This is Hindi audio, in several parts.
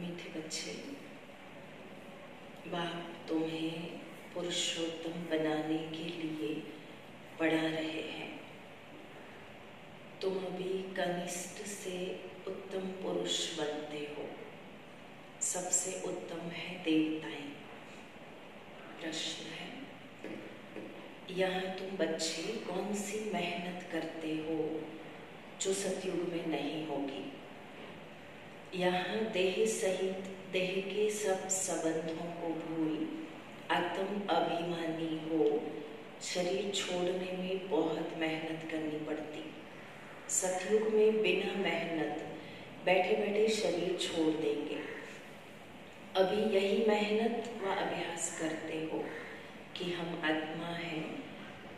मीठे बच्चे, बाप तुम्हें पुरुषोत्तम बनाने के लिए पढ़ा रहे हैं। तुम अभी कनिष्ठ से उत्तम पुरुष बनते हो। सबसे उत्तम है देवताएं। प्रश्न है, यहाँ तुम बच्चे कौन सी मेहनत करते हो जो सतयुग में नहीं होगी। यहाँ देह सहित देह के सब संबंधों को भूल आत्म अभिमानी हो शरीर छोड़ने में बहुत मेहनत करनी पड़ती। सतयुग में बिना मेहनत बैठे बैठे शरीर छोड़ देंगे। अभी यही मेहनत व अभ्यास करते हो कि हम आत्मा हैं,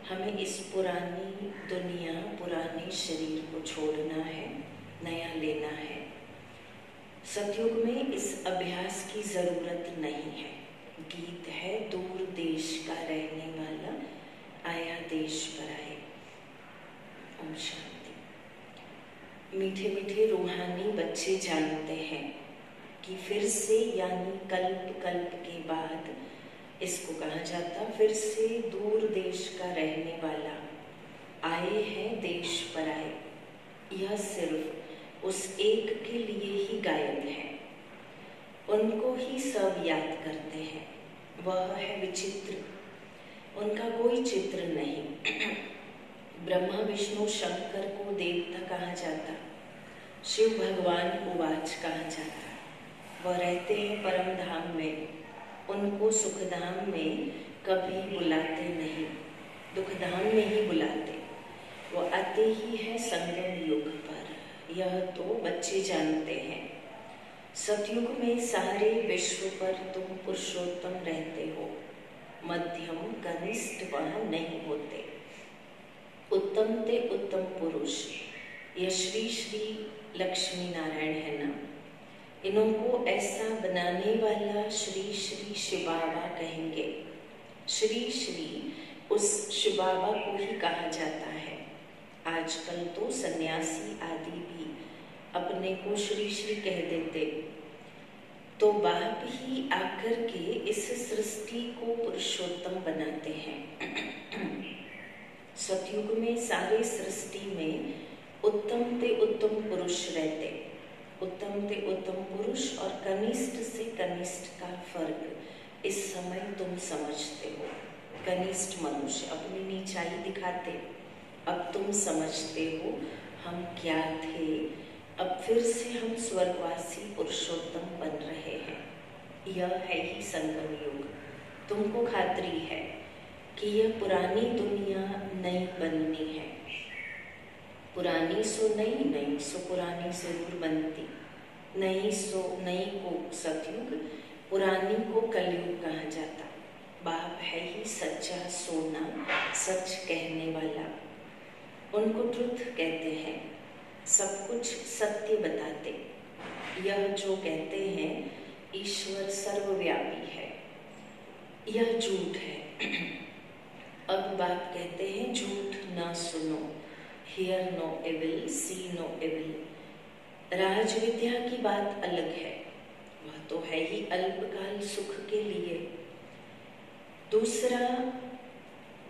हमें इस पुरानी दुनिया पुराने शरीर को छोड़ना है, नया लेना है। सतयुग में इस अभ्यास की जरूरत नहीं है। गीत है, दूर देश का रहने वाला आया देश पर आए। ओम शांति। मीठे मीठे रूहानी बच्चे जानते हैं कि फिर से यानी कल्प कल्प के बाद इसको कहा जाता फिर से दूर देश का रहने वाला आए हैं देश पर आए। यह सिर्फ उस एक के लिए ही गायन है। उनको ही सब याद करते हैं। वह है विचित्र, उनका कोई चित्र नहीं। ब्रह्मा विष्णु शंकर को देवता कहा जाता, शिव भगवान को वाच कहा जाता। वह रहते हैं परम धाम में, उनको सुखधाम में कभी बुलाते नहीं, दुखधाम में ही बुलाते। वो आते ही है संगम युग पर। यह तो बच्चे जानते हैं। सतयुग में सारे विश्व पर तुम पुरुषोत्तम रहते हो। मध्यम कनिष्ठ वह नहीं होते। उत्तम ते उत्तम पुरुष यह श्री श्री लक्ष्मी नारायण है ना। इनको ऐसा बनाने वाला श्री श्री शिव बाबा कहेंगे। श्री श्री उस शिव बाबा को ही कहा जाता है। आजकल तो सन्यासी आदि भी अपने को श्री श्री कह देते। तो बाप ही आकर के इस सृष्टि को पुरुषोत्तम बनाते हैं। सतयुग में सारे सृष्टि में उत्तम ते उत्तम पुरुष रहते। उत्तम ते उत्तम पुरुष और कनिष्ठ से कनिष्ठ का फर्क इस समय तुम समझते हो। कनिष्ठ मनुष्य अपनी नीचाई दिखाते। अब तुम समझते हो हम क्या थे, अब फिर से हम स्वर्गवासी पुरुषोत्तम बन रहे हैं। यह है ही संगम युग। तुमको खातरी है कि यह पुरानी दुनिया नई बननी है। पुरानी सो नई, नई सो पुरानी जरूर बनती। नई सो नई को सतयुग, पुरानी को कलयुग कहा जाता। बाप है ही सच्चा सोना, सच कहने वाला। उनको ट्रुथ कहते हैं, सब कुछ सत्य बताते। यह जो कहते हैं ईश्वर सर्वव्यापी है, यह झूठ है। अब बाप कहते हैं झूठ ना सुनो, hear no evil, see no evil. राज विद्या की बात अलग है, वह तो है ही अल्पकाल सुख के लिए।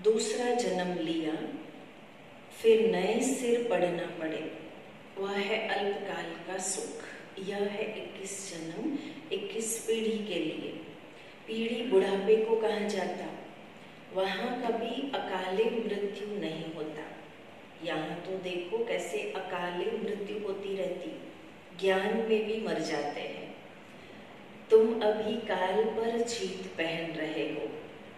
दूसरा जन्म लिया फिर नए सिर पढ़ना पड़े, वह है अल्पकाल का सुख। यह है 21 जन्म 21 पीढ़ी के लिए। पीढ़ी बुढ़ापे को कहा जाता। वहाँ कभी अकाले मृत्यु नहीं होता। यहाँ तो देखो कैसे अकाले मृत्यु होती रहती, ज्ञान में भी मर जाते हैं। तुम अभी काल पर जीत पहन रहे हो,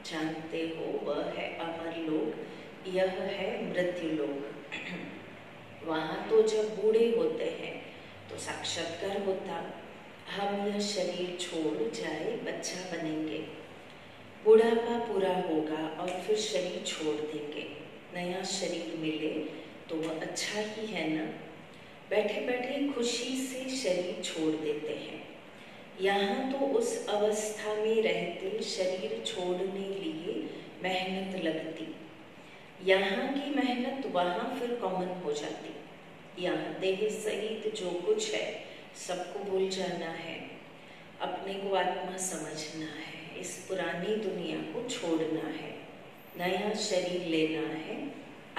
जानते हो वह है अमर लोक, यह है मृत्यु लोक। वहाँ तो जब बूढ़े होते हैं तो साक्षात्कार होता, हम यह शरीर छोड़ जाए बच्चा बनेंगे। बुढ़ापा पूरा होगा और फिर शरीर छोड़ देंगे। नया शरीर मिले तो वह अच्छा ही है ना। बैठे बैठे खुशी से शरीर छोड़ देते हैं। यहाँ तो उस अवस्था में रहते शरीर छोड़ने लिए मेहनत लगती। यहाँ की मेहनत वहाँ फिर कॉमन हो जाती। यहाँ देह सहित जो कुछ है सबको भूल जाना है। अपने को आत्मा समझना है, इस पुरानी दुनिया को छोड़ना है, नया शरीर लेना है।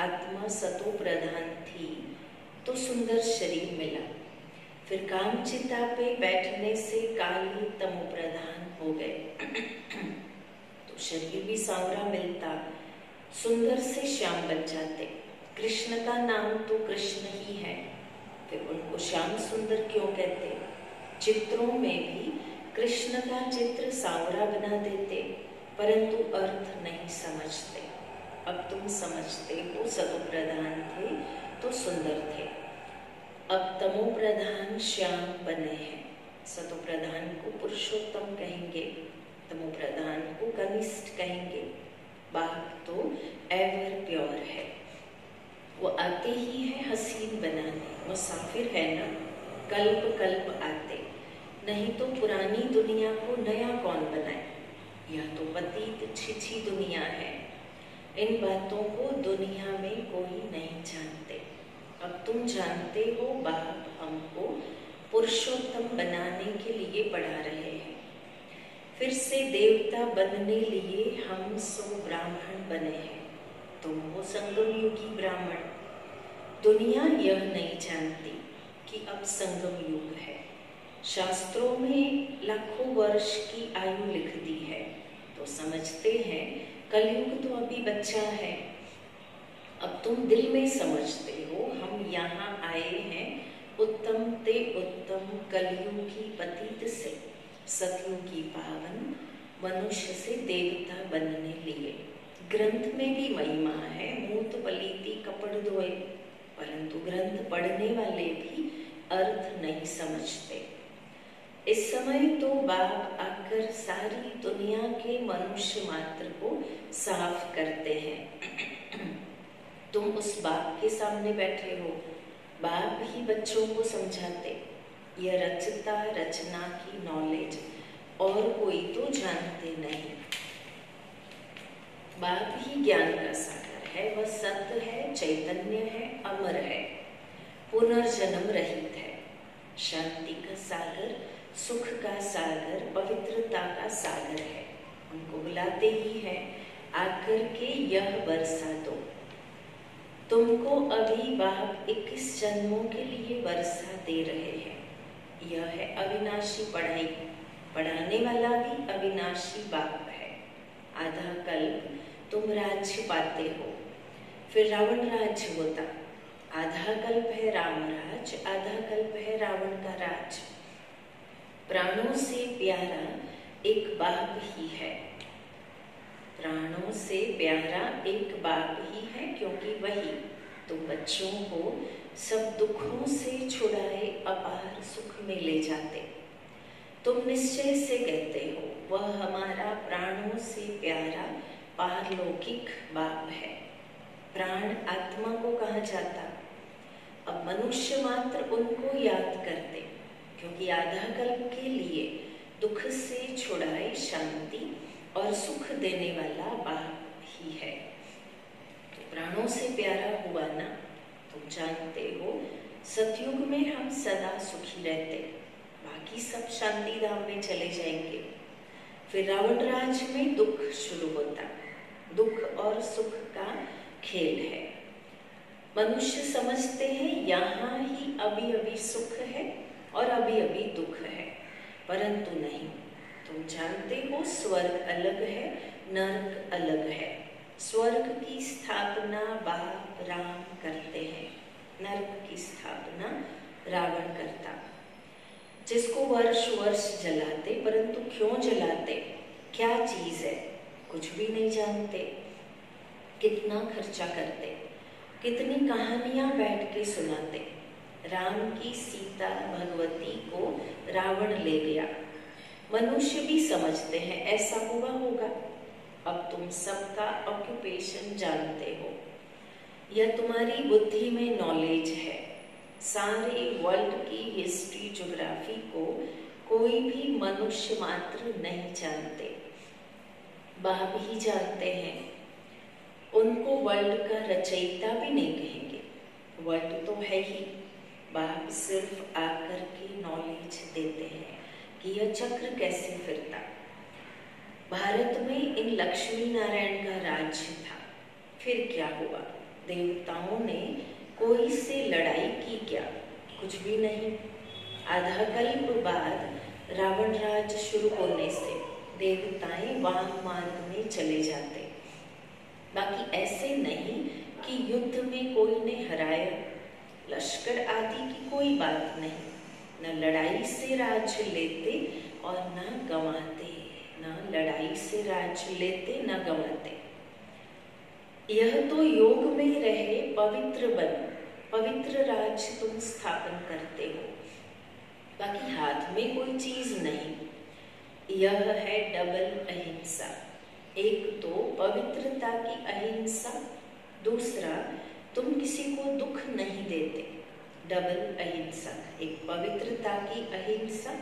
आत्मा सतो प्रधान थी तो सुंदर शरीर मिला, फिर काम चिता पे बैठने से काली तमो प्रधान हो गए तो शरीर भी सांवरा मिलता, सुंदर से श्याम बन जाते। कृष्ण का नाम तो कृष्ण ही है, फिर उनको श्याम सुंदर क्यों कहते? चित्रों में भी कृष्ण का चित्र सांवरा बना देते, परंतु अर्थ नहीं समझते। अब तुम समझते हो सतो प्रधान थे तो सुंदर थे, अब तमो प्रधान श्याम बने हैं। सतो प्रधान को पुरुषोत्तम कहेंगे, तमो प्रधान को कनिष्ठ कहेंगे। बाप तो एवर प्योर है, वो आते ही है हसीन बनाने, मुसाफिर है ना, कल्प कल्प आते, नहीं तो पुरानी दुनिया को नया कौन बनाए? यह तो पतित छिछी दुनिया है। इन बातों को दुनिया में कोई नहीं जानते। अब तुम जानते हो, बाप हमको पुरुषोत्तम बनाने के लिए पढ़ा रहे हैं। फिर से देवता बनने लिए हम सो ब्राह्मण बने हैं। तुम हो संगम युगी ब्राह्मण। दुनिया यह नहीं जानती कि अब संगम युग है। शास्त्रों में लाखों वर्ष की आयु लिख दी है, तो समझते हैं कलयुग तो अभी बच्चा है। अब तुम दिल में समझते हो, हम यहाँ आए हैं उत्तम ते उत्तम कलयुगी पतित से सतयुगी पावन मनुष्य से देवता बनने लिए। ग्रंथ में भी महिमा है, मूत पलीती कपड़ धोए, परंतु ग्रंथ पढ़ने वाले भी अर्थ नहीं समझते। इस समय तो बाप आकर सारी दुनिया के मनुष्य मात्र को साफ करते हैं। तुम उस बाप के सामने बैठे हो, बाप ही बच्चों को समझाते। यह रचता रचना की नॉलेज और कोई तो जानते नहीं। बाप ही ज्ञान का सागर है, वह सत्य है, चैतन्य है, अमर है, पुनर्जन्म रहित है, शांति का सागर, सुख का सागर, पवित्रता का सागर है। उनको बुलाते ही है, आकर के यह वर्षा दो। तुमको अभी बाप 21 जन्मों के लिए वर्षा दे रहे हैं। यह है अविनाशी पढ़ाई, पढ़ाने वाला भी अविनाशी बाप है। आधा कल्प तुम राज्य पाते हो, फिर रावण राज्य होता। आधा कल्प है राम राज, आधा कल्प है रावण का राज। प्राणों से प्यारा एक बाप ही है, प्राणों से प्यारा एक बाप ही है, क्योंकि वही तुम बच्चों को सब दुखों से छुड़ाए अपार सुख में ले जाते। तुम निश्चय से कहते हो वह हमारा प्राणों से प्यारा पारलौकिक बाप है। प्राण आत्मा को कहा जाता, अब मनुष्य मात्र उनको याद करते, क्योंकि आधा कल्प के लिए दुख से छुड़ाए शांति और सुख देने वाला बाप ही है। तो प्राणों से प्यारा हुआ ना, तुम जानते हो सतयुग में हम सदा सुखी रहते, बाकी सब शांति धाम में चले जाएंगे। फिर रावण राज में दुख शुरू होता, दुख और सुख का खेल है। मनुष्य समझते हैं यहाँ ही अभी अभी सुख है और अभी अभी दुख है, परंतु नहीं। तुम जानते हो स्वर्ग अलग है, नरक अलग है। स्वर्ग की स्थापना बाप राम करते हैं, नरक की स्थापना रावण करता। जिसको वर्ष वर्ष जलाते, परंतु क्यों जलाते, क्या चीज है, कुछ भी नहीं जानते। कितना खर्चा करते, कितनी कहानियां बैठ के सुनाते। राम की सीता भगवती को रावण ले गया, मनुष्य भी समझते हैं ऐसा हुआ होगा। अब तुम सबका ऑक्यूपेशन जानते हो, यह तुम्हारी बुद्धि में नॉलेज है। सारे वर्ल्ड की हिस्ट्री ज्योग्राफी को कोई भी मनुष्य मात्र नहीं जानते, बाप ही जानते हैं। उनको वर्ल्ड का रचयिता भी नहीं कहेंगे, वर्ल्ड तो है ही, बाप सिर्फ आकर के नॉलेज देते हैं, कि यह चक्र कैसे फिरता। भारत में इन लक्ष्मी नारायण का राज्य था। फिर क्या हुआ? देवताओं ने कोई से लड़ाई की क्या? कुछ भी नहीं। आधा कल्प बाद रावण राज शुरू होने से देवताएं वाम मार्ग में चले जाते। बाकी ऐसे नहीं कि युद्ध में कोई ने हराया, लश्कर आदि की कोई बात नहीं। न लड़ाई से राज्य लेते और न गंवाते, न लड़ाई से राज्य लेते न गंवाते। यह तो योग में रहे पवित्र बन, पवित्र राज्य तुम स्थापन करते हो। बाकी हाथ में कोई चीज नहीं। यह है डबल अहिंसा। एक तो पवित्रता की अहिंसा, दूसरा तुम किसी को दुख नहीं देते। डबल अहिंसा, एक पवित्रता की अहिंसा,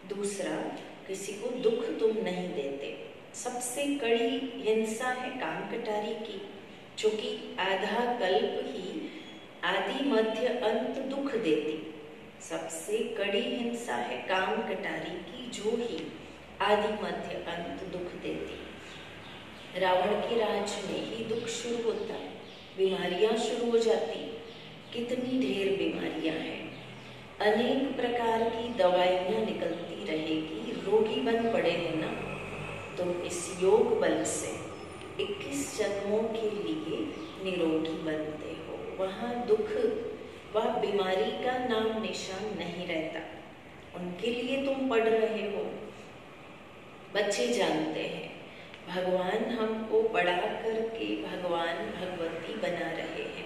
दूसरा किसी को दुख तुम नहीं देते। सबसे कड़ी हिंसा है काम कटारी की, जो कि आधा कल्प ही आदि मध्य अंत दुख देती। सबसे कड़ी हिंसा है काम कटारी की, जो ही आदि मध्य अंत दुख देती। रावण के राज में ही दुख शुरू होता, बीमारियां शुरू हो जाती। कितनी ढेर बीमारियां हैं, अनेक प्रकार की दवाइयां निकलती रहेगी, रोगी बन पड़े हैं ना। तुम इस योग बल से 21 जन्मों के लिए निरोगी बनते हो। वहाँ दुख व बीमारी का नाम निशान नहीं रहता। उनके लिए तुम पढ़ रहे हो। बच्चे जानते हैं भगवान हमको पढ़ा करके भगवान भगवती बना रहे हैं।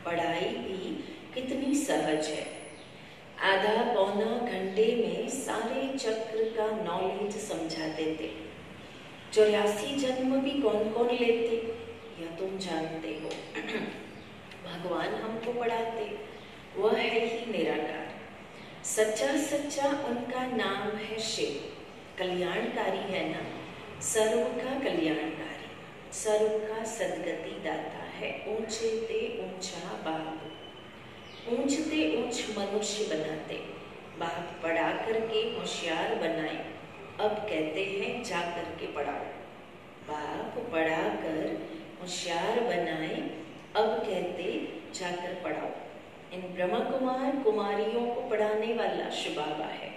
पढ़ाई भी कितनी सहज है। आधा पौना घंटे में सारे चक्र का नॉलेज समझा देते। 84 जन्म भी कौन कौन लेते यह तुम जानते हो। भगवान हमको पढ़ाते, वह है ही निराकार। सच्चा सच्चा उनका नाम है शिव। कल्याणकारी है ना, सर्व का कल्याणकारी, सर्व का सदगति दाता है। ऊंचे ते ऊंचा बाप, ऊंचते ऊंच मनुष्य बनाते। बाप पढ़ा करके होशियार बनाए, अब कहते हैं जा करके पढ़ाओ। बाप पढ़ा कर होशियार बनाए, अब कहते जाकर पढ़ाओ। इन ब्रह्मा कुमार कुमारियों को पढ़ाने वाला शिव बाबा है।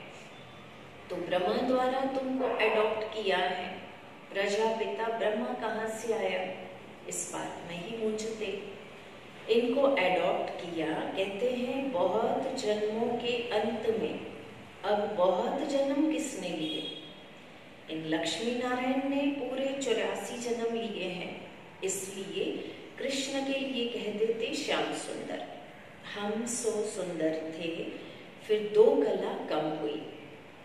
तो ब्रह्मा द्वारा तुमको एडॉप्ट किया है। प्रजापिता ब्रह्मा कहाँ से आया, इस बात में ही मूंझते। इनको एडॉप्ट किया, कहते हैं बहुत जन्मों के अंत में। अब बहुत जन्म किसने लिए? इन लक्ष्मी नारायण ने पूरे 84 जन्म लिए हैं। इसलिए कृष्ण के लिए कह देते श्याम सुंदर। हम सो सुंदर थे, फिर 2 कला कम हुई।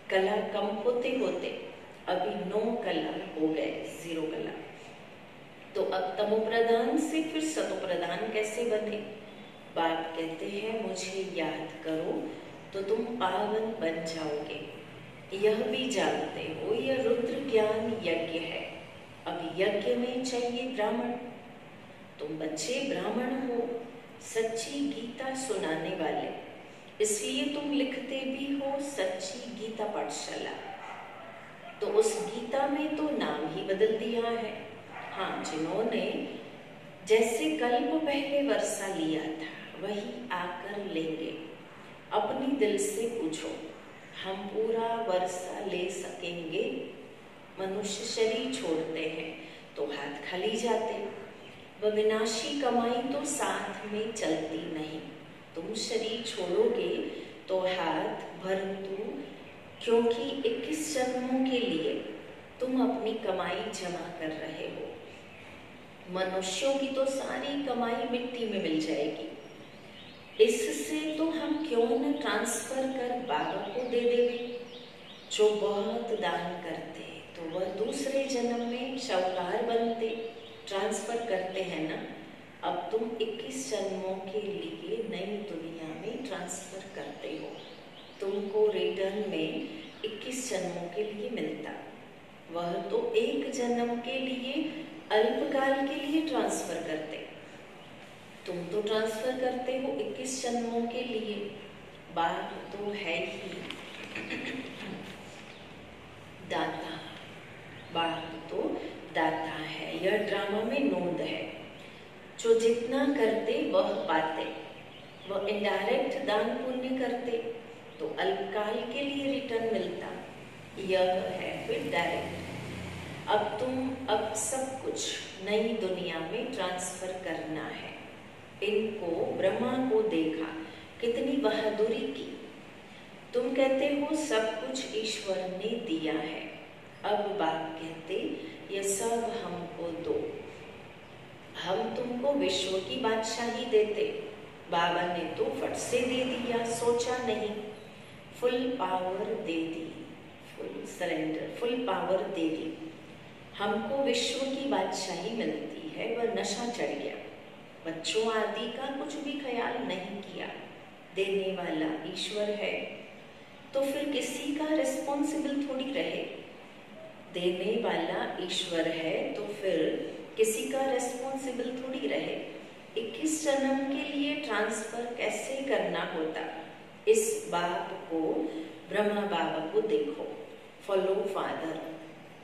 कला कम होते होते अभी 9 कला हो गए, 0 कला। तो अब तमो प्रधान से फिर सतो प्रधान कैसे बने? बाप कहते हैं मुझे याद करो तो तुम पावन बन जाओगे। यह भी जानते हो यह रुद्र ज्ञान यज्ञ है। अब यज्ञ में चाहिए ब्राह्मण। तुम बच्चे ब्राह्मण हो, सच्ची गीता सुनाने वाले, इसलिए तुम लिखते भी हो सच्ची गीता पाठशाला। तो उस गीता में तो नाम ही बदल दिया है। हाँ, जिन्होंने जैसे कल्प पहले वर्षा लिया था वही आकर लेंगे। अपनी दिल से पूछो, हम पूरा वर्षा ले सकेंगे? मनुष्य शरीर छोड़ते हैं तो हाथ खाली जाते। वह विनाशी कमाई तो साथ में चलती नहीं। तुम शरीर छोड़ोगे तो हाथ भर दो, क्योंकि 21 जन्मों के लिए तुम अपनी कमाई जमा कर रहे हो। मनुष्यों की तो सारी कमाई मिट्टी में मिल जाएगी। इससे तो हम क्यों न ट्रांसफर कर बाबा को दे देवे, जो बहुत दान करते तो वह दूसरे जन्म में शाहूकार बनते। ट्रांसफर करते हैं ना। अब तुम 21 जन्मों के लिए नई दुनिया में ट्रांसफर करते हो। तुमको रिटर्न में 21 जन्मों के लिए मिलता। वह तो 1 जन्म के लिए अल्पकाल के लिए ट्रांसफर करते। तुम तो ट्रांसफर करते हो 21 जन्मों के लिए। बात तो है ही दाता, बाप तो दाता है। यह ड्रामा में नोंद है, जो जितना करते वह पाते। वह इनडायरेक्ट दान पुण्य करते तो अल्पकाल के लिए रिटर्न मिलता, यह है फिर डायरेक्ट। अब सब कुछ नई दुनिया में ट्रांसफर करना है। इनको ब्रह्मा को देखा, कितनी बहादुरी की। तुम कहते हो सब कुछ ईश्वर ने दिया है। अब बाप कहते ये सब हमको दो, हम तुमको विश्व की बादशाही देते। बाबा ने तो फट से दे दिया, सोचा नहीं। फुल पावर दे दी, फुल सरेंडर, फुल पावर दे दी। हमको विश्व की बादशाही मिलती है, वह नशा चढ़ गया। बच्चों आदि का कुछ भी ख्याल नहीं किया। देने वाला ईश्वर है तो फिर किसी का रिस्पॉन्सिबल थोड़ी रहे। देने वाला ईश्वर है तो फिर किसी का रिस्पॉन्सिबल थोड़ी रहे। 21 जन्म के लिए ट्रांसफर कैसे करना होता, इस बाप को, ब्रह्मा बाबा को देखो। फॉलो फादर,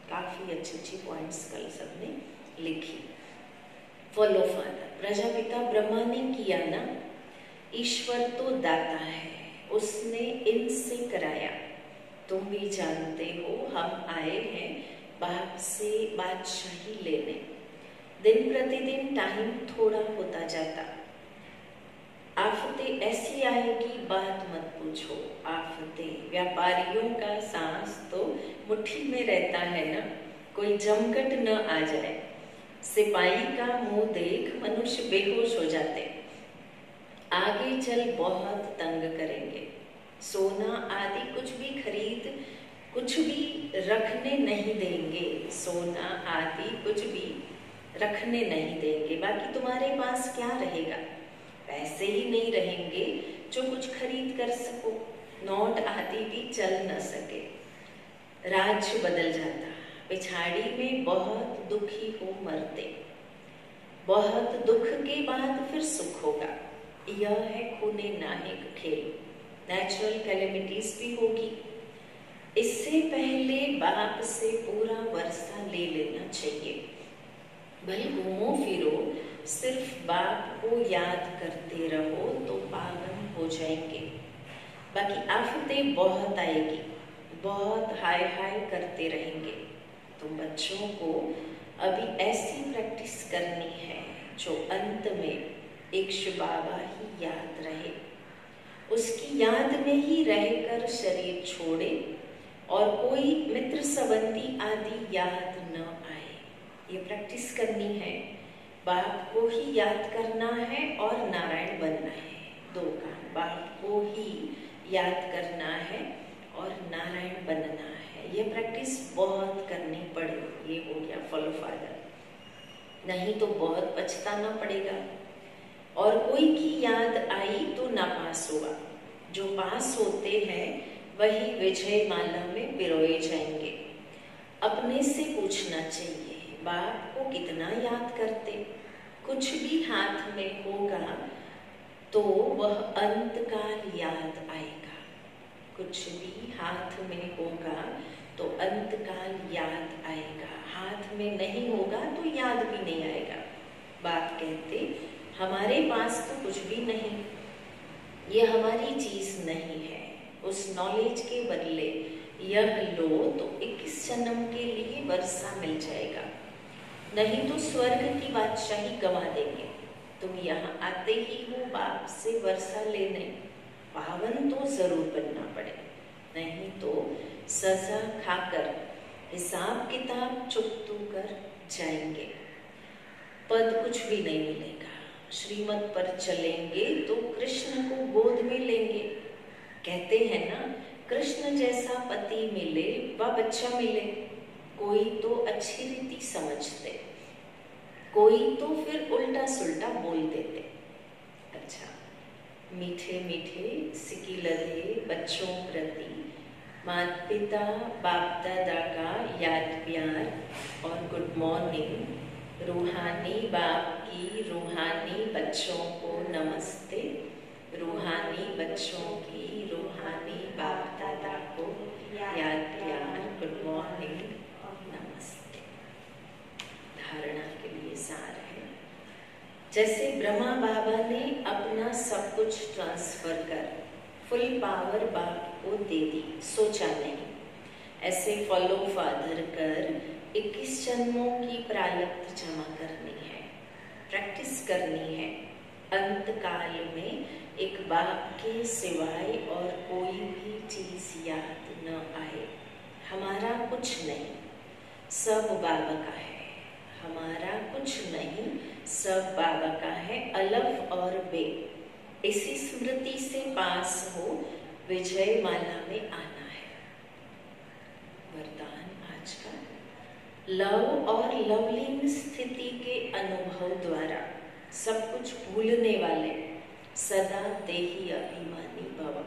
काफी अच्छी पॉइंट्स कल सबने लिखी। फॉलो फादर, प्रजापिता ब्रह्मा ने किया ना। ईश्वर तो दाता है, उसने इनसे कराया। तुम भी जानते हो हम आए हैं बाप से बादशाही लेने। दिन प्रतिदिन टाइम थोड़ा होता जाता। आफतें ऐसी आएगी बात मत पूछो। आफतें, व्यापारियों का सांस तो मुट्ठी में रहता है ना, कोई जमघट न आ जाए। सिपाही का मुंह देख मनुष्य बेहोश हो जाते। आगे चल बहुत तंग करेंगे। सोना आदि कुछ भी खरीद, कुछ भी रखने नहीं देंगे। सोना आदि कुछ भी रखने नहीं देंगे। बाकी तुम्हारे पास क्या रहेगा? पैसे ही नहीं रहेंगे जो कुछ खरीद कर सको। नोट आदि भी चल न सके। राज्य बदल जाता। पिछाड़ी में बहुत दुखी हो मरते। बहुत दुख के बाद फिर सुख होगा। यह है खूने नाहिक खेल। नेचुरल कैलेमिटीज भी होगी। इससे पहले बाप से पूरा वर्षा ले लेना चाहिए। भले घूमो फिरो, सिर्फ बाप को याद करते रहो तो पावन हो जाएंगे। बाकी आफतें बहुत आएगी, बहुत हाय हाय करते रहेंगे। तुम बच्चों को अभी ऐसी प्रैक्टिस करनी है जो अंत में इक्ष बाबा ही याद रहे। उसकी याद में ही रहकर शरीर छोड़े और कोई मित्र संबंधी आदि याद न आए। ये प्रैक्टिस करनी है। बाप को ही याद करना है और नारायण बनना है। दो काम, बाप को ही याद करना है और नारायण बनना है। ये प्रैक्टिस बहुत करनी पड़ेगी। ये हो गया फॉलो फादर, नहीं तो बहुत पछताना पड़ेगा। और कोई की याद आई तो ना पास हुआ। जो पास होते हैं वही विजय माला में पिरोए जाएंगे। अपने से पूछना चाहिए, बाप को कितना याद करते? कुछ भी हाथ में होगा तो वह अंतकाल याद आएगा। कुछ भी हाथ में होगा तो अंतकाल याद आएगा। हाथ में नहीं होगा तो याद भी नहीं आएगा। बाप कहते हमारे पास तो कुछ भी नहीं, ये हमारी चीज नहीं है। उस नॉलेज के बदले यह लो तो 21 जन्म के लिए वर्षा मिल जाएगा। नहीं तो स्वर्ग की बादशाही गंवा देंगे। तुम यहाँ आते ही हो बाप से वर्षा लेने, पावन तो जरूर बनना पड़े, नहीं तो सजा खाकर हिसाब किताब चुकतू कर जाएंगे। पद कुछ भी नहीं मिलेगा। श्रीमत पर चलेंगे तो कृष्ण को गोद में लेंगे। कहते हैं ना, कृष्ण जैसा पति मिले व बच्चा मिले। कोई तो अच्छी रीति समझते, कोई तो फिर उल्टा सुल्टा बोल देते। अच्छा, मीठे मीठे सिकिलधे बच्चों प्रति माता पिता बाप दादा का याद प्यार और गुड मॉर्निंग। रूहानी बाप की रूहानी बच्चों को नमस्ते। रूहानी बच्चों की रूहानी बाप दादा को याद प्यार, गुड मॉर्निंग। सब कुछ ट्रांसफर कर फुल पावर बाप को दे दी, सोचा नहीं। ऐसे फॉलो फादर कर 21 जन्मों की प्रारब्ध जमा करनी है, प्रैक्टिस करनी है। अंत काल में एक बाप के सिवाय और कोई भी चीज याद न आए। हमारा कुछ नहीं, सब बाबा का है। हमारा कुछ नहीं, सब बाबा का है। अलफ और बे इसी स्मृति से पास हो, विजय माला में आना है। वरदान आज का, लव और लवलीन स्थिति के अनुभव द्वारा सब कुछ भूलने वाले सदा देही अभिमानी भव।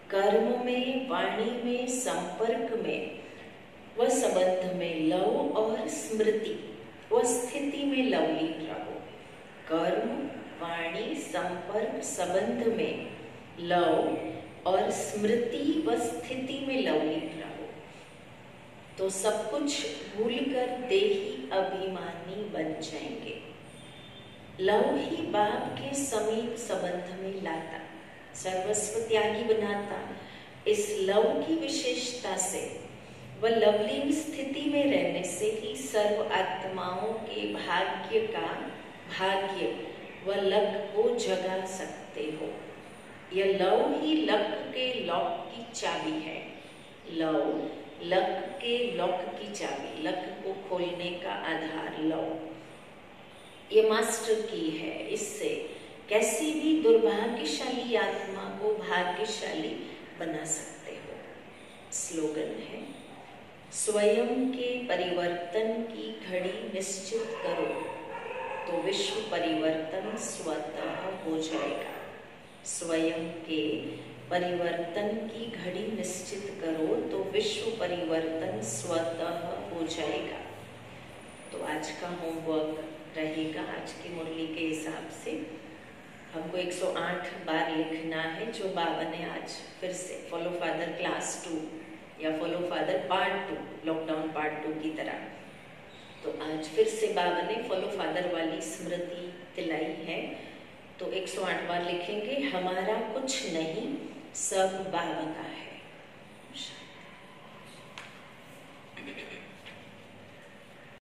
कर्म में, वाणी में, संपर्क में व संबंध में लव और स्मृति व स्थिति में लवलीन रहो। कर्म, वाणी, संपर्क, संबंध में लव और स्मृति व स्थिति में लवलीन रहो, तो सब कुछ भूलकर देही अभिमानी बन जाएंगे। लव ही बाप के समीप संबंध में लाता, सर्वस्व त्यागी बनाता। इस लव की विशेषता से व लवलीन स्थिति में रहने से ही सर्व आत्माओं के भाग्य का भाग्य व लक को जगा सकते हो। यह लव ही लक के लॉक की चाबी है। लव लक के लॉक की चाबी, लक को खोलने का आधार लव। ये मास्टर की है। इससे कैसी भी दुर्भाग्यशाली आत्मा को भाग्यशाली बना सकते हो। स्लोगन है, स्वयं के परिवर्तन की घड़ी निश्चित करो तो विश्व परिवर्तन स्वतः हो जाएगा। स्वयं के परिवर्तन की घड़ी निश्चित करो तो विश्व परिवर्तन स्वतः हो जाएगा। तो आज का होमवर्क रहेगा, आज की मुरली के हिसाब से हमको 108 बार लिखना है, जो बाबा ने आज फिर से फॉलो फादर क्लास 2 या follow father part 2, lockdown part 2 की तरह, तो आज फिर से बाबा ने फॉलो फादर वाली स्मृति दिलाई है। तो 108 बार लिखेंगे, हमारा कुछ नहीं, सब बाबा का है।